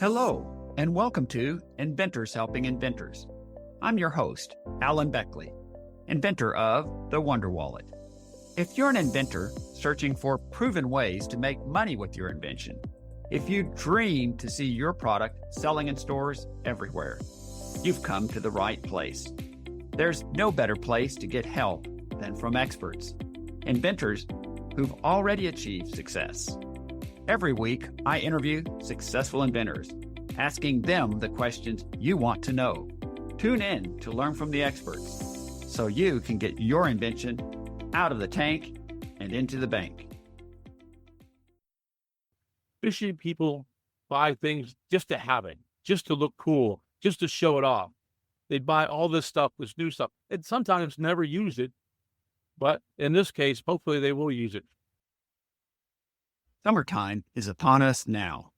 Hello, and welcome to Inventors Helping Inventors. I'm your host, Alan Beckley, inventor of the Wonder Wallet. If you're an inventor searching for proven ways to make money with your invention, if you dream to see your product selling in stores everywhere, you've come to the right place. There's no better place to get help than from experts, inventors who've already achieved success. Every week, I interview successful inventors, asking them the questions you want to know. Tune in to learn from the experts so you can get your invention out of the tank and into the bank. Fishing people buy things just to have it, just to look cool, just to show it off. They buy all this stuff, this new stuff, and sometimes never use it. But in this case, hopefully they will use it. Summertime is upon us now.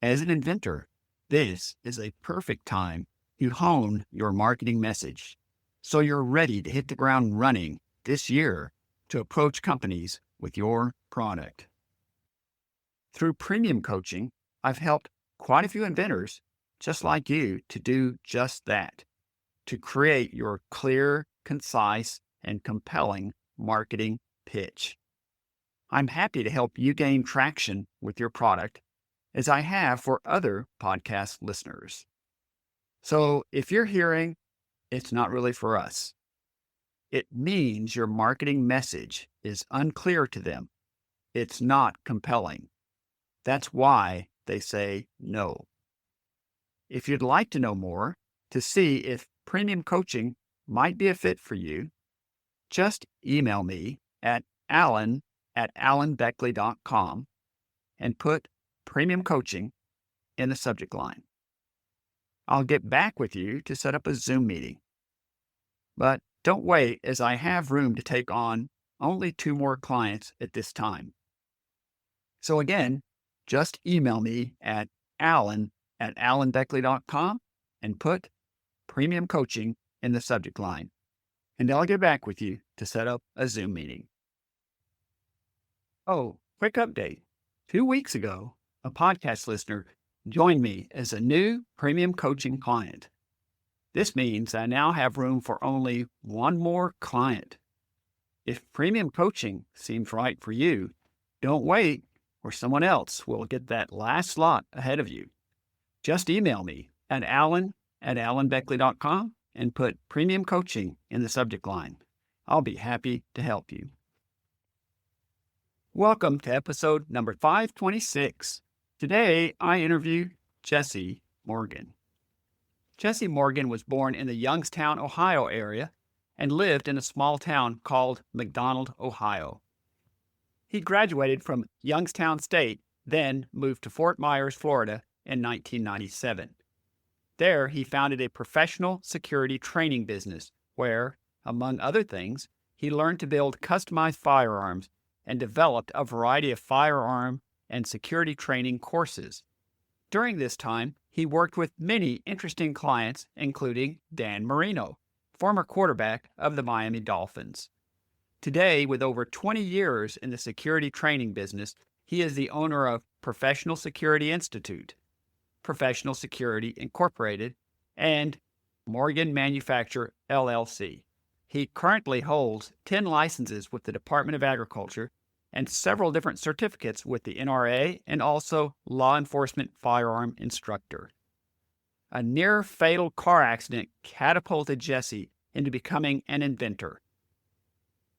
As an inventor, this is a perfect time to hone your marketing message so you're ready to hit the ground running this year to approach companies with your product. Through premium coaching, I've helped quite a few inventors just like you to do just that, to create your clear, concise, and compelling marketing pitch. I'm happy to help you gain traction with your product, as I have for other podcast listeners. So if you're hearing, it's not really for us, it means your marketing message is unclear to them. It's not compelling. That's why they say no. If you'd like to know more, to see if premium coaching might be a fit for you, just email me at alan@alanbeckley.com and put premium coaching in the subject line. I'll get back with you to set up a Zoom meeting. But don't wait, as I have room to take on only 2 more clients at this time. So again, just email me at alan@alanbeckley.com and put premium coaching in the subject line, and I'll get back with you to set up a Zoom meeting. Oh, quick update. 2 weeks ago, a podcast listener joined me as a new premium coaching client. This means I now have room for only 1 more client. If premium coaching seems right for you, don't wait, or someone else will get that last slot ahead of you. Just email me at alan@alanbeckley.com and put premium coaching in the subject line. I'll be happy to help you. Welcome to episode number 526. Today, I interview Jesse Morgan. Jesse Morgan was born in the Youngstown, Ohio area and lived in a small town called McDonald, Ohio. He graduated from Youngstown State, then moved to Fort Myers, Florida in 1997. There, he founded a professional security training business where, among other things, he learned to build customized firearms and developed a variety of firearm and security training courses. During this time, he worked with many interesting clients, including Dan Marino, former quarterback of the Miami Dolphins. Today, with over 20 years in the security training business, he is the owner of Professional Security Institute, Professional Security Incorporated, and Morgan Manufacture, LLC. He currently holds 10 licenses with the Department of Agriculture and several different certificates with the NRA and also law enforcement firearm instructor. A near-fatal car accident catapulted Jesse into becoming an inventor.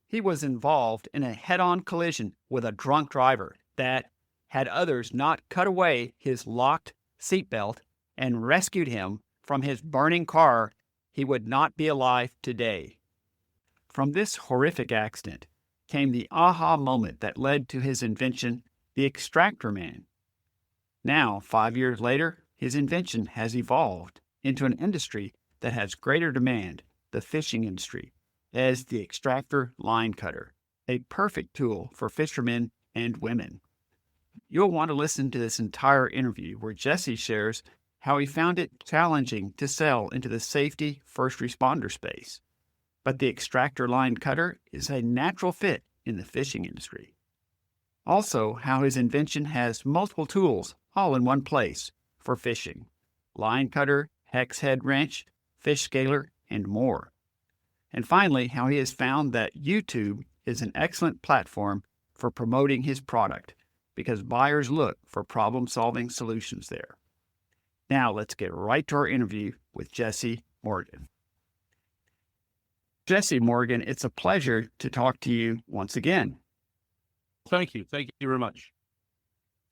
He was involved in a head-on collision with a drunk driver that, had others not cut away his locked seatbelt and rescued him from his burning car, he would not be alive today. From this horrific accident came the aha moment that led to his invention, the Extractor Man. Now, 5 years later, his invention has evolved into an industry that has greater demand, the fishing industry, as the Extractor Line Cutter, a perfect tool for fishermen and women. You'll want to listen to this entire interview where Jesse shares how he found it challenging to sell into the safety first responder space. But the Extractor Line Cutter is a natural fit in the fishing industry. Also, how his invention has multiple tools all in one place for fishing: line cutter, hex head wrench, fish scaler, and more. And finally, how he has found that YouTube is an excellent platform for promoting his product because buyers look for problem-solving solutions there. Now let's get right to our interview with Jesse Morgan. Jesse Morgan, it's a pleasure to talk to you once again. Thank you. Thank you very much.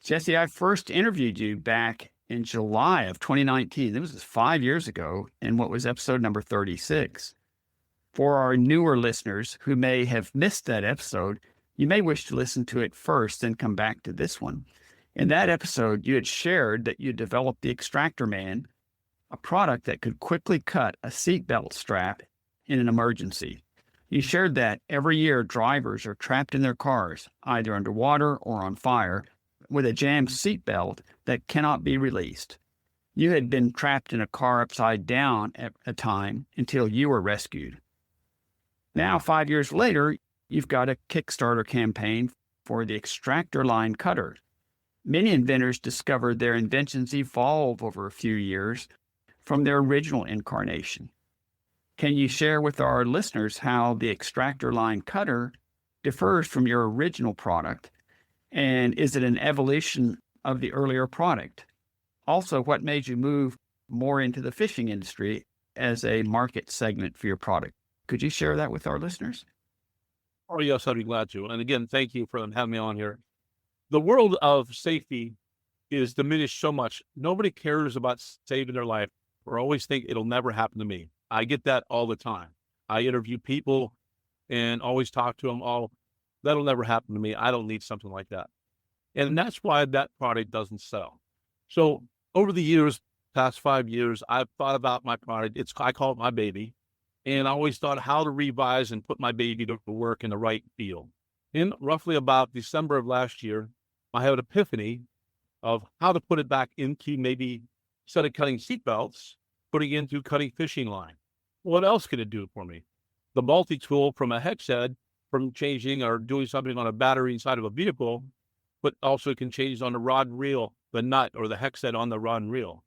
Jesse, I first interviewed you back in July of 2019. This was 5 years ago in what was episode number 36. For our newer listeners who may have missed that episode, you may wish to listen to it first, then come back to this one. In that episode, you had shared that you developed the Extractor Man, a product that could quickly cut a seatbelt strap in an emergency. You shared that every year drivers are trapped in their cars, either underwater or on fire, with a jammed seatbelt that cannot be released. You had been trapped in a car upside down at a time until you were rescued. Now, 5 years later, you've got a Kickstarter campaign for the Extractor Line Cutter. Many inventors discovered their inventions evolve over a few years from their original incarnation. Can you share with our listeners how the Extractor Line Cutter differs from your original product? And is it an evolution of the earlier product? Also, what made you move more into the fishing industry as a market segment for your product? Could you share that with our listeners? Oh, yes, I'd be glad to. And again, thank you for having me on here. The world of safety is diminished so much. Nobody cares about saving their life or always think it'll never happen to me. I get that all the time. I interview people and always talk to them. Oh, that'll never happen to me. I don't need something like that. And that's why that product doesn't sell. So over the years, past 5 years, I've thought about my product. I call it my baby. And I always thought how to revise and put my baby to work in the right field. In roughly about December of last year, I had an epiphany of how to put it back into maybe, instead of cutting seatbelts, putting it into cutting fishing line. What else could it do for me? The multi-tool from a hex head, from changing or doing something on a battery inside of a vehicle, but also can change on the rod and reel, the nut or the hex head on the rod and reel.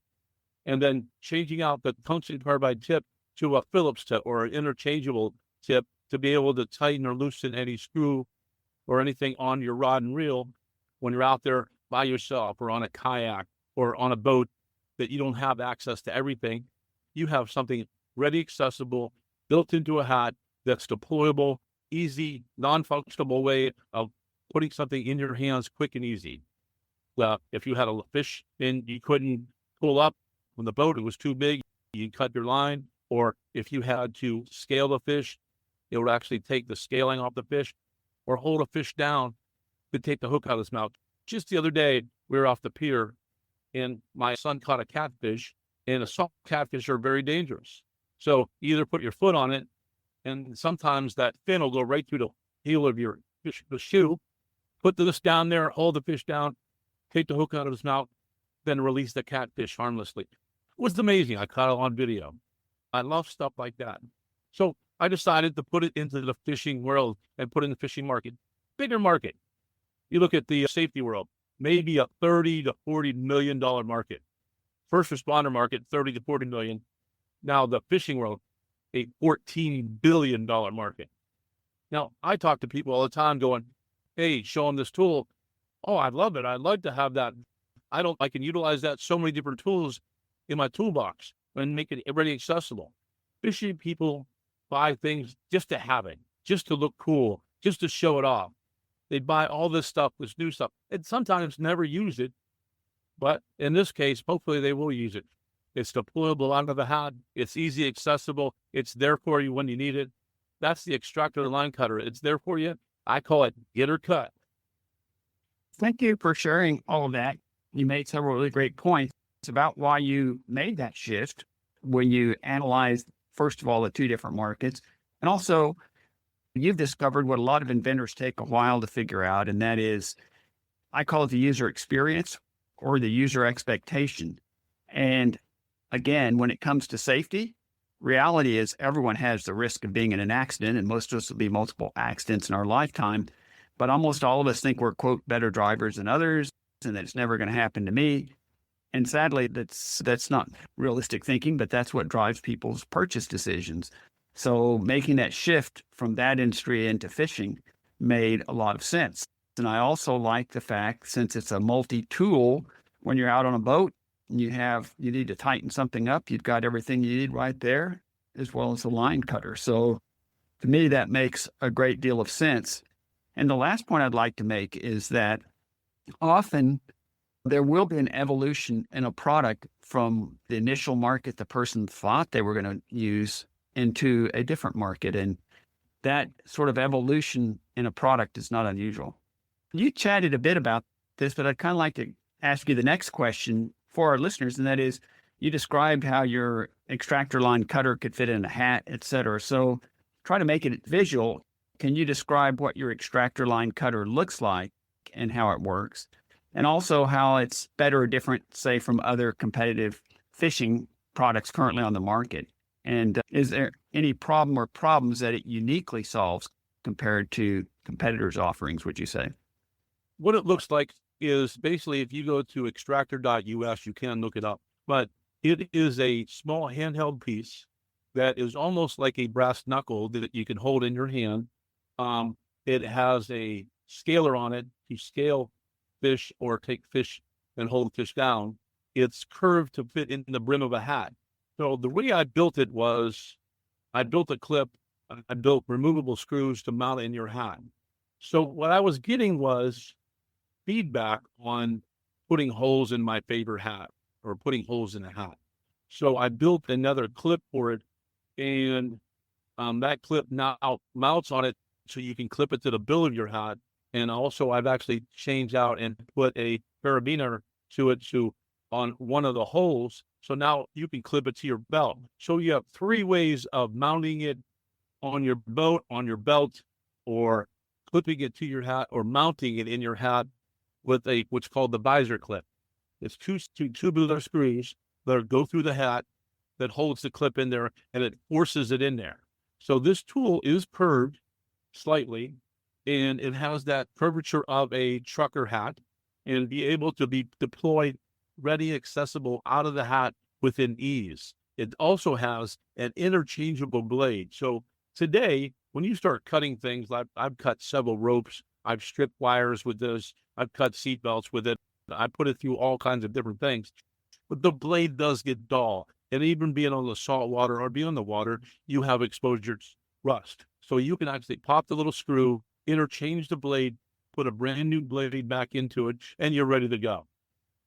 And then changing out the tungsten carbide tip to a Phillips tip or an interchangeable tip to be able to tighten or loosen any screw or anything on your rod and reel when you're out there by yourself or on a kayak or on a boat that you don't have access to everything. You have something ready, accessible, built into a hat that's deployable, easy, non-functional way of putting something in your hands quick and easy. If you had a fish and you couldn't pull up when the boat, it was too big, you cut your line. Or if you had to scale the fish, it would actually take the scaling off the fish, or hold a fish down to take the hook out of his mouth. Just the other day, we were off the pier and my son caught a catfish, and the soft catfish are very dangerous. So either put your foot on it, and sometimes that fin will go right through the heel of your fish, the shoe. Put this down there, hold the fish down, take the hook out of his mouth, then release the catfish harmlessly. It was amazing. I caught it on video. I love stuff like that. So I decided to put it into the fishing world and put it in the fishing market. Bigger market. You look at the safety world, maybe a $30 to $40 million market. First responder market, 30 to 40 million. Now the fishing world, a $14 billion market. Now I talk to people all the time going, hey, show them this tool. Oh, I love it. I'd like to have that. I can utilize that so many different tools in my toolbox and make it already accessible. Fishing people buy things just to have it, just to look cool, just to show it off. They buy all this stuff, this new stuff, and sometimes never use it. But in this case, hopefully they will use it. It's deployable under the hat. It's easy, accessible. It's there for you when you need it. That's the Extractor Line Cutter. It's there for you. I call it get or cut. Thank you for sharing all of that. You made several really great points about why you made that shift when you analyzed, first of all, the two different markets. And also, you've discovered what a lot of inventors take a while to figure out, and that is, I call it the user experience or the user expectation. And again, when it comes to safety, reality is everyone has the risk of being in an accident, and most of us will be multiple accidents in our lifetime. But almost all of us think we're, quote, better drivers than others, and that it's never going to happen to me. And sadly, that's not realistic thinking, but that's what drives people's purchase decisions. So making that shift from that industry into fishing made a lot of sense. And I also like the fact, since it's a multi-tool, when you're out on a boat and you need to tighten something up, you've got everything you need right there, as well as a line cutter. So to me, that makes a great deal of sense. And the last point I'd like to make is that often there will be an evolution in a product from the initial market the person thought they were going to use into a different market. And that sort of evolution in a product is not unusual. You chatted a bit about this, but I'd kind of like to ask you the next question for our listeners, and that is, you described how your extractor line cutter could fit in a hat, et cetera. So try to make it visual. Can you describe what your extractor line cutter looks like and how it works? And also how it's better or different, say, from other competitive fishing products currently on the market. And is there any problem or problems that it uniquely solves compared to competitors' offerings, would you say? What it looks like is basically, if you go to extractor.us, you can look it up, but it is a small handheld piece that is almost like a brass knuckle that you can hold in your hand. It has a scaler on it to scale fish or take fish and hold fish down. It's curved to fit in the brim of a hat. So the way I built it was, I built a clip, I built removable screws to mount it in your hat. So what I was getting was feedback on putting holes in my favorite hat or putting holes in a hat. So I built another clip for it, and that clip now mounts on it so you can clip it to the bill of your hat. And also I've actually changed out and put a carabiner to it on one of the holes. So now you can clip it to your belt. So you have three ways of mounting it on your boat, on your belt, or clipping it to your hat, or mounting it in your hat with what's called the visor clip. It's two tubular screws that go through the hat that holds the clip in there, and it forces it in there. So this tool is curved slightly, and it has that curvature of a trucker hat, and be able to be deployed ready, accessible out of the hat within ease. It also has an interchangeable blade. So today, when you start cutting things, I've cut several ropes, I've stripped wires with this, I've cut seat belts with it, I put it through all kinds of different things, but the blade does get dull. And even being on the salt water or being on the water, you have exposure to rust. So you can actually pop the little screw, interchange the blade, put a brand new blade back into it, and you're ready to go.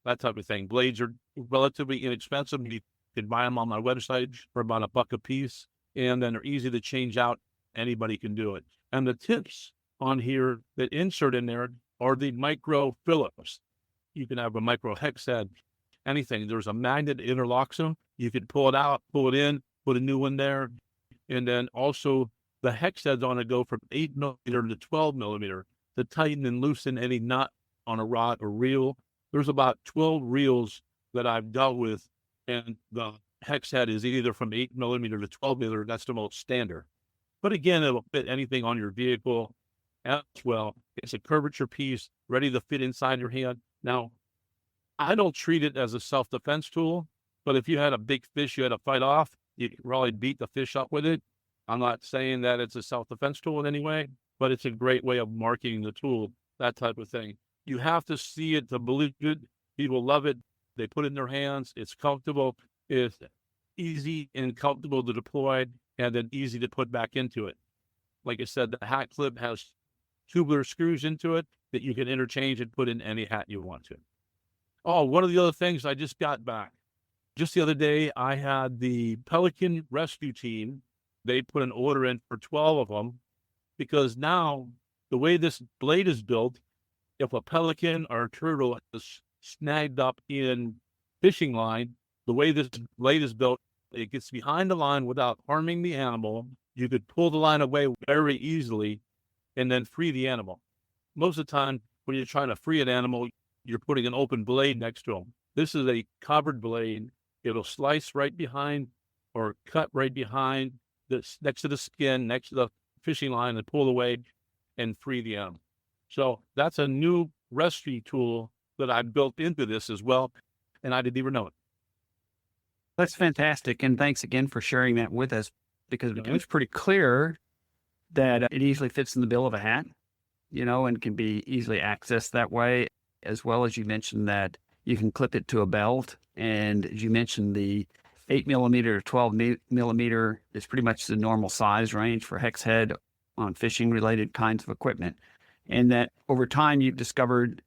That type of thing. Blades are relatively inexpensive. You can buy them on my website for about $1 a piece, and then they're easy to change out. Anybody can do it. And the tips on here that insert in there are the micro Phillips. You can have a micro hex head, anything. There's a magnet that interlocks them. You can pull it out, pull it in, put a new one there. And then also the hex heads on it go from 8mm to 12mm to tighten and loosen any knot on a rod or reel. There's about 12 reels that I've dealt with, and the hex head is either from 8mm to 12mm. That's the most standard. But again, it'll fit anything on your vehicle as well. It's a curvature piece ready to fit inside your hand. Now, I don't treat it as a self-defense tool, but if you had a big fish you had to fight off, you could probably beat the fish up with it. I'm not saying that it's a self-defense tool in any way, but it's a great way of marketing the tool, that type of thing. You have to see it to believe it. People love it. They put it in their hands. It's comfortable. It's easy and comfortable to deploy, and then easy to put back into it. Like I said, the hat clip has tubular screws into it that you can interchange and put in any hat you want to. Oh, one of the other things I just got back. Just the other day, I had the Pelican rescue team. They put an order in for 12 of them, because now the way this blade is built, if a pelican or a turtle is snagged up in fishing line, the way this blade is built, it gets behind the line without harming the animal. You could pull the line away very easily and then free the animal. Most of the time, when you're trying to free an animal, you're putting an open blade next to them. This is a covered blade. It'll slice right behind or cut right behind this, next to the skin, next to the fishing line, and pull away and free the animal. So that's a new rescue tool that I built into this as well. and I didn't even know it. That's fantastic. And thanks again for sharing that with us, because it Okay. was pretty clear that it easily fits in the bill of a hat, and can be easily accessed that way. As well as you mentioned that you can clip it to a belt. And as you mentioned, the 8 millimeter to 12 millimeter is pretty much the normal size range for hex head on fishing related kinds of equipment. And that over time you've discovered,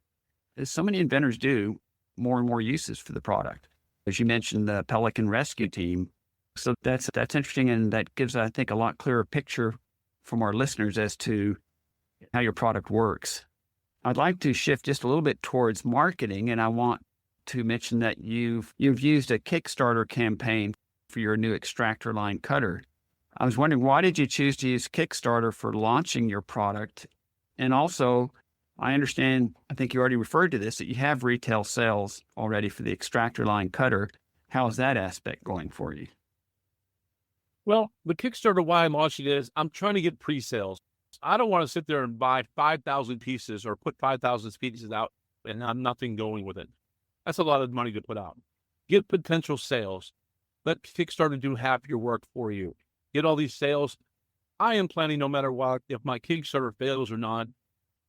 as so many inventors do, more and more uses for the product. As you mentioned, the Pelican Rescue Team. So that's interesting, and that gives, I think, a lot clearer picture from our listeners as to how your product works. I'd like to shift just a little bit towards marketing, and I want to mention that you've used a Kickstarter campaign for your new Extractor Line Cutter. I was wondering, why did you choose to use Kickstarter for launching your product? And also, I understand, I think you already referred to this, that you have retail sales already for the Extractor Line Cutter. How is that aspect going for you? Well, the Kickstarter, why I'm launching it is I'm trying to get pre-sales. I don't want to sit there and buy 5,000 pieces or put 5,000 pieces out and have nothing going with it. That's a lot of money to put out. Get potential sales. Let Kickstarter do half your work for you. Get all these sales. I am planning, no matter what, if my Kickstarter fails or not,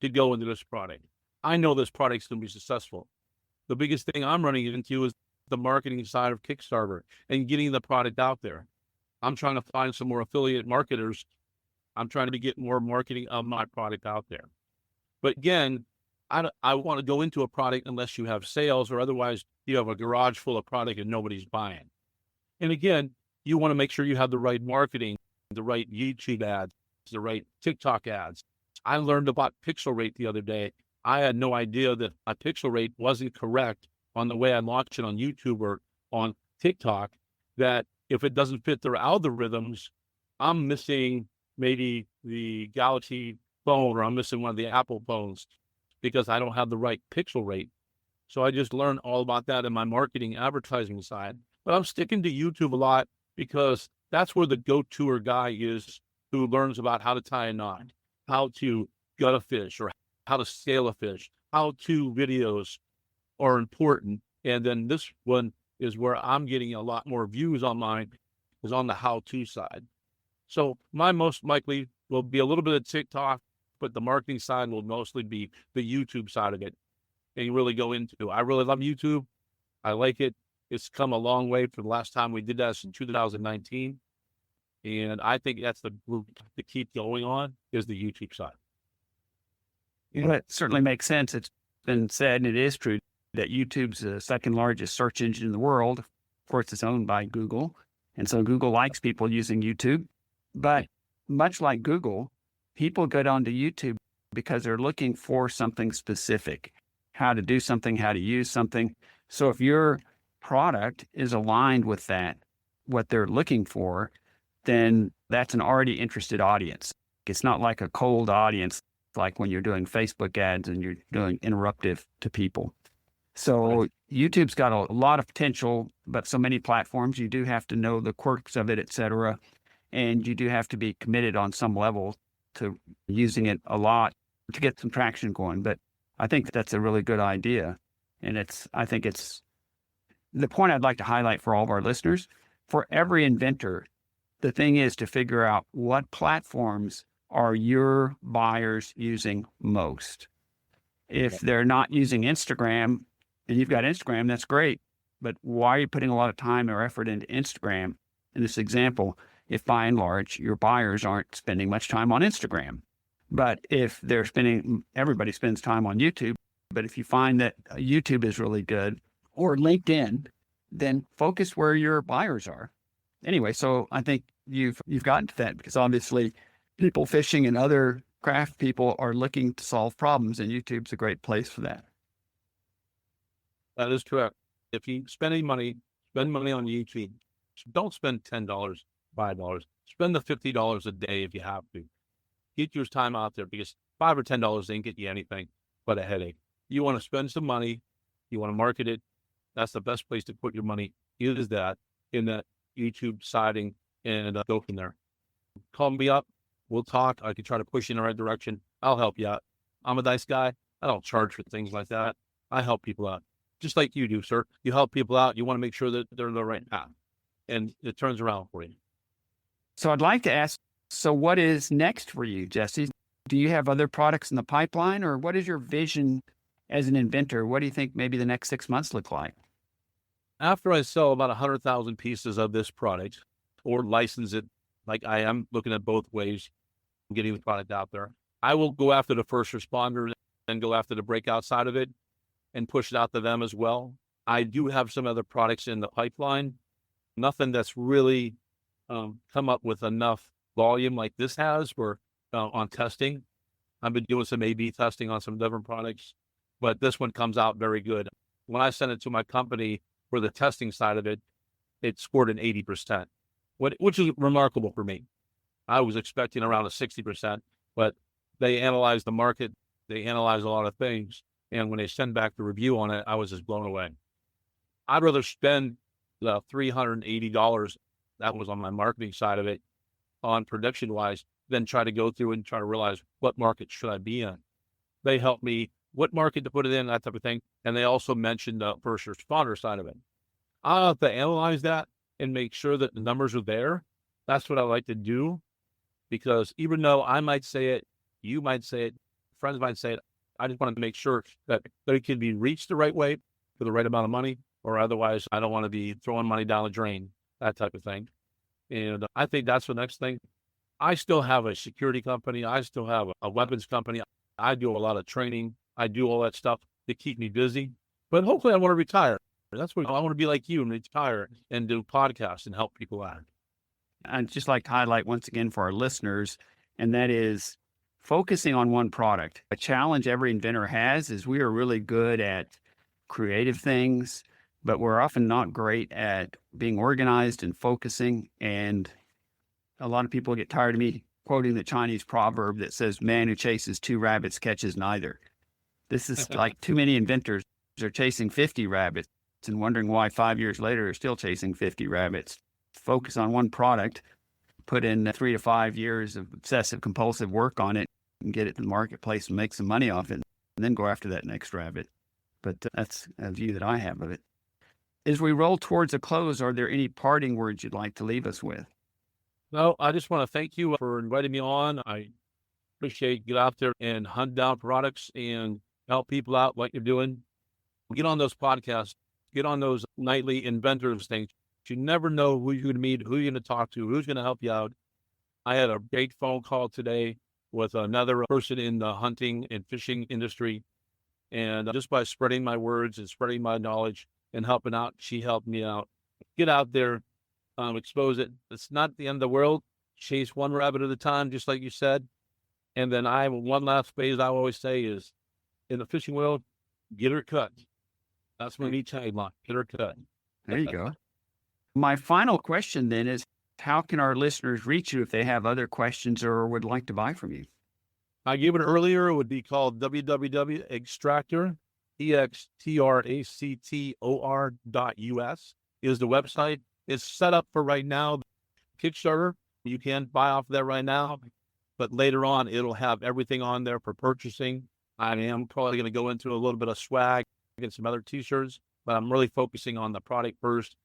to go into this product. I know this product's going to be successful. The biggest thing I'm running into is the marketing side of Kickstarter and getting the product out there. I'm trying to find some more affiliate marketers. I'm trying to get more marketing of my product out there. But again, I want to go into a product unless you have sales, or otherwise you have a garage full of product and nobody's buying. And again, you want to make sure you have the right marketing, the right YouTube ads, the right TikTok ads. I learned about pixel rate the other day. I had no idea that my pixel rate wasn't correct on the way I launched it on YouTube or on TikTok, that if it doesn't fit their algorithms, I'm missing maybe the Galaxy phone, or I'm missing one of the Apple phones because I don't have the right pixel rate. So I just learned all about that in my marketing advertising side. But I'm sticking to YouTube a lot because that's where the go-to guy is, who learns about how to tie a knot, how to gut a fish, or how to scale a fish. How-to videos are important. And then this one is where I'm getting a lot more views on mine, is on the how-to side. So my most likely will be a little bit of TikTok, but the marketing side will mostly be the YouTube side of it. And you really go into, I really love YouTube. I like it. It's come a long way from the last time we did that in 2019. And I think that's the group to keep going on, is the YouTube side. It certainly makes sense. It's been said, and it is true, that YouTube's the second largest search engine in the world. Of course, it's owned by Google. And so Google likes people using YouTube. But much like Google, people go down to YouTube because they're looking for something specific, how to do something, how to use something. So if your product is aligned with that, what they're looking for, then that's an already interested audience. It's not like a cold audience, like when you're doing Facebook ads and you're doing interruptive to people. So YouTube's got a lot of potential, but so many platforms, you do have to know the quirks of it, et cetera. And you do have to be committed on some level to using it a lot to get some traction going. But I think that's a really good idea. And I think it's the point I'd like to highlight for all of our listeners. For every inventor, the thing is to figure out what platforms are your buyers using most. If they're not using Instagram, and you've got Instagram, that's great. But why are you putting a lot of time or effort into Instagram? In this example, if by and large your buyers aren't spending much time on Instagram. But if they're everybody spends time on YouTube. But if you find that YouTube is really good, or LinkedIn, then focus where your buyers are. Anyway, so I think you've gotten to that, because obviously people fishing and other craft people are looking to solve problems, and YouTube's a great place for that. That is correct. If you spend any money, spend money on YouTube. Don't spend $10, $5. Spend the $50 a day if you have to. Get your time out there, because $5 or $10 ain't get you anything but a headache. You want to spend some money. You want to market it. That's the best place to put your money. Is that in that YouTube siding, and go from there. Call me up. We'll talk. I can try to push you in the right direction. I'll help you out. I'm a nice guy. I don't charge for things like that. I help people out. just like you do, sir. You help people out. You want to make sure that they're on the right path, and it turns around for you. So I'd like to ask, so what is next for you, Jesse? Do you have other products in the pipeline, or what is your vision as an inventor? What do you think maybe the next 6 months look like? After I sell about 100,000 pieces of this product or license it, like I am looking at both ways, getting the product out there, I will go after the first responders and go after the breakout side of it and push it out to them as well. I do have some other products in the pipeline, nothing that's really come up with enough volume like this has for on testing. I've been doing some A/B testing on some different products, but this one comes out very good. When I sent it to my company for the testing side of it, it scored an 80%, which is remarkable for me. I was expecting around a 60%, but they analyzed the market, they analyzed a lot of things, and when they send back the review on it, I was just blown away. I'd rather spend the $380 that was on my marketing side of it on production-wise than try to go through and try to realize what market should I be in. They helped me what market to put it in, that type of thing. And they also mentioned the first responder side of it. I'll have to analyze that and make sure that the numbers are there. That's what I like to do, because even though I might say it, you might say it, friends might say it, I just want to make sure that they can be reached the right way for the right amount of money, or otherwise I don't want to be throwing money down the drain, that type of thing. And I think that's the next thing. I still have a security company. I still have a weapons company. I do a lot of training. I do all that stuff to keep me busy, but hopefully I want to retire. That's what I want to be, like you, and retire and do podcasts and help people out. I'd just like to highlight once again for our listeners, and that is focusing on one product. A challenge every inventor has is we are really good at creative things, but we're often not great at being organized and focusing. And a lot of people get tired of me quoting the Chinese proverb that says, "Man who chases two rabbits catches neither." This is like too many inventors are chasing 50 rabbits and wondering why 5 years later they're still chasing 50 rabbits. Focus on one product, put in 3 to 5 years of obsessive compulsive work on it and get it to the marketplace and make some money off it, and then go after that next rabbit. But that's a view that I have of it. As we roll towards a close, are there any parting words you'd like to leave us with? No, I just want to thank you for inviting me on. I appreciate get out there and hunt down products and help people out like you're doing. Get on those podcasts, get on those nightly inventors things. You never know who you're going to meet, who you're going to talk to, who's going to help you out. I had a great phone call today with another person in the hunting and fishing industry. And just by spreading my words and spreading my knowledge and helping out, she helped me out. Get out there, expose it. It's not the end of the world. Chase one rabbit at a time, just like you said. And then one last phrase I always say is, in the fishing world, get her cut. That's my new tagline, get her cut. There you go. My final question then is, how can our listeners reach you if they have other questions or would like to buy from you? I gave it earlier. It would be called www.extractor, extractor.us is the website. It's set up for right now. Kickstarter, you can buy off that right now, but later on, it'll have everything on there for purchasing. I am probably going to go into a little bit of swag, get some other t-shirts, but I'm really focusing on the product first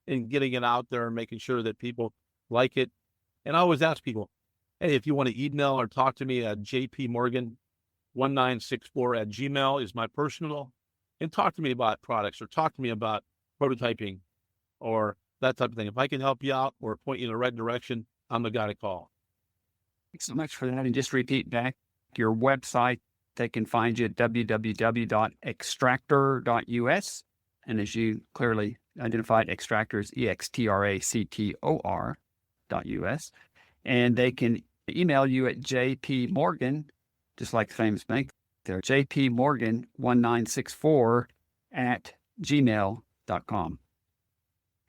and getting it out there and making sure that people like it. And I always ask people, hey, if you want to email or talk to me at jpmorgan1964@gmail is my personal, and talk to me about products or talk to me about prototyping or that type of thing. If I can help you out or point you in the right direction, I'm the guy to call. Thanks so much for that. And just repeat back your website. They can find you at www.extractor.us. And as you clearly identified, Extractor is extractor.us. And they can email you at jpmorgan, just like the famous bank there, jpmorgan1964@gmail.com.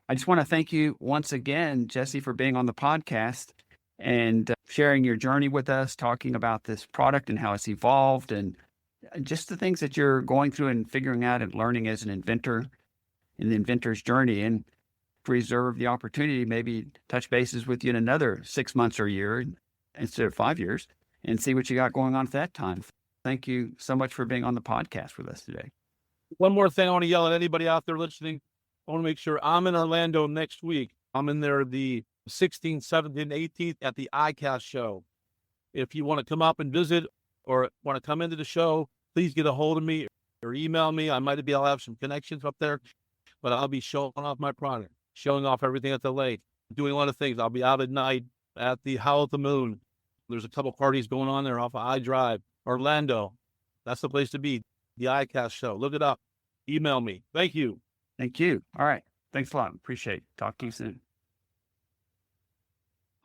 I just want to thank you once again, Jesse, for being on the podcast and sharing your journey with us, talking about this product and how it's evolved and just the things that you're going through and figuring out and learning as an inventor in the inventor's journey, and reserve the opportunity, maybe touch bases with you in another 6 months or a year instead of 5 years and see what you got going on at that time. Thank you so much for being on the podcast with us today. One more thing I want to yell at anybody out there listening. I want to make sure I'm in Orlando next week. I'm in there the 16th, 17th, and 18th at the ICAST show. If you want to come up and visit or want to come into the show, please get a hold of me or email me. I might be able to have some connections up there, but I'll be showing off my product, showing off everything at the lake, doing a lot of things. I'll be out at night at the Howl at the Moon. There's a couple parties going on there off of I Drive, Orlando. That's the place to be. The ICAST show. Look it up. Email me. Thank you. Thank you. All right. Thanks a lot. Appreciate it. Talk to you soon.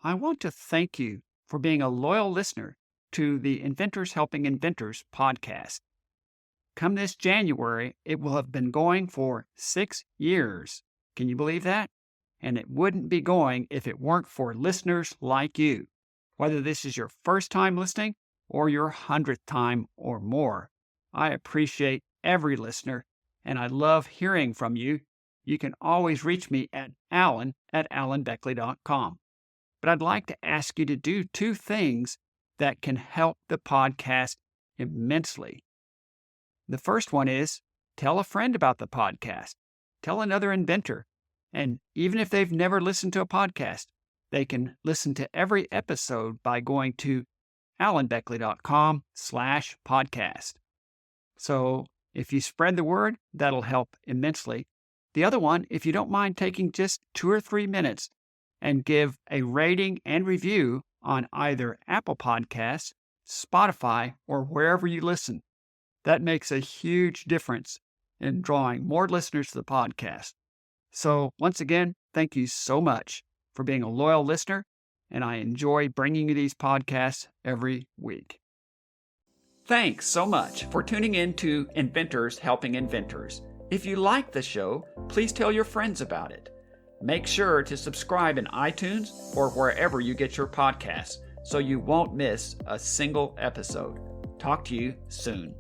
I want to thank you for being a loyal listener to the Inventors Helping Inventors podcast. Come this January, it will have been going for 6 years. Can you believe that? And it wouldn't be going if it weren't for listeners like you. Whether this is your first time listening or your 100th time or more, I appreciate every listener, and I love hearing from you. You can always reach me at alan@alanbeckley.com. But I'd like to ask you to do 2 things that can help the podcast immensely. The first one is tell a friend about the podcast. Tell another inventor. And even if they've never listened to a podcast, they can listen to every episode by going to alanbeckley.com/podcast. So if you spread the word, that'll help immensely. The other one, if you don't mind taking just 2 or 3 minutes and give a rating and review on either Apple Podcasts, Spotify, or wherever you listen. That makes a huge difference in drawing more listeners to the podcast. So once again, thank you so much for being a loyal listener, and I enjoy bringing you these podcasts every week. Thanks so much for tuning in to Inventors Helping Inventors. If you like the show, please tell your friends about it. Make sure to subscribe in iTunes or wherever you get your podcasts so you won't miss a single episode. Talk to you soon.